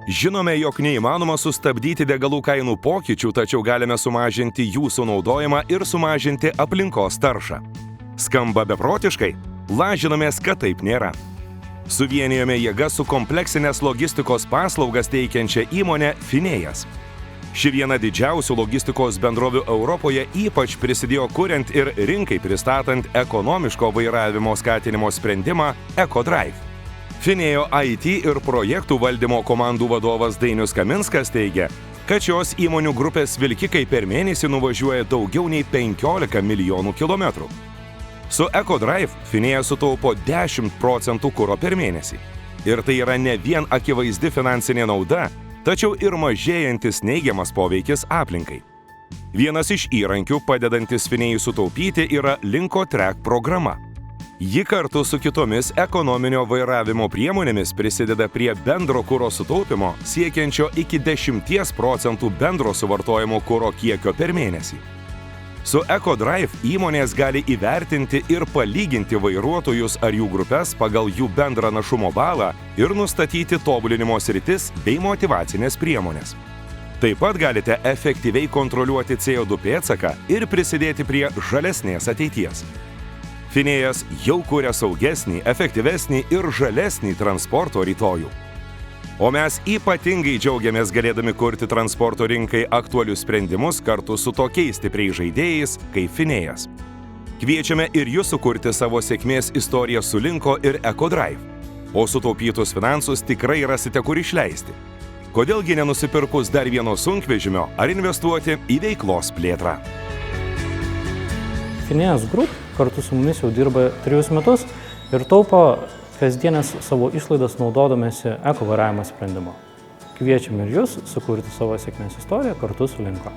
Žinome, jog neįmanoma sustabdyti degalų kainų pokyčių, tačiau galime sumažinti jų sunaudojimą ir sumažinti aplinkos taršą. Skamba beprotiškai? Lažinomės, kad taip nėra. Suvienijome jėgas su kompleksinės logistikos paslaugas teikiančia įmonė Finėjas. Ši viena didžiausių logistikos bendrovių Europoje ypač prisidėjo kuriant ir rinkai pristatant ekonomiško vairavimo skatinimo sprendimą EcoDrive. Finėjo IT ir projektų valdymo komandų vadovas Dainius Kaminskas teigia, kad šios įmonių grupės vilkikai per mėnesį nuvažiuoja daugiau nei 15 milijonų kilometrų. Su EcoDrive Finėja sutaupo 10% kuro per mėnesį. Ir tai yra ne vien akivaizdi finansinė nauda, tačiau ir mažėjantis neigiamas poveikis aplinkai. Vienas iš įrankių, padedantis Finėjai sutaupyti, yra Linkotrack programa. Ji kartu su kitomis ekonominio vairavimo priemonėmis prisideda prie bendro kuro sutaupimo, siekiančio iki 10% bendro suvartojimo kuro kiekio per mėnesį. Su EcoDrive įmonės gali įvertinti ir palyginti vairuotojus ar jų grupes pagal jų bendrą našumo balą ir nustatyti tobulinimo sritis bei motyvacinės priemonės. Taip pat galite efektyviai kontroliuoti CO2 pėdsaką ir prisidėti prie žalesnės ateities. Finėjas jau kuria saugesnį, efektyvesnį ir žalesnį transporto rytojų. O mes ypatingai džiaugiamės galėdami kurti transporto rinkai aktualius sprendimus kartu su tokiais stipriais žaidėjais kaip Finėjas. Kviečiame ir jūs sukurti savo sėkmės istoriją su Linko ir EcoDrive. O sutaupytus finansus tikrai rasite kur išleisti. Kodėlgi nenusipirkus dar vieno sunkvežimio ar investuoti į veiklos plėtrą? Finėjas Group kartu su mumis jau dirba 3 metus ir taupo kasdienės savo išlaidas naudodamėsi eko vairavimo sprendimu. Kviečiame ir jūs sukurti savo sėkmės istoriją kartu su Linko.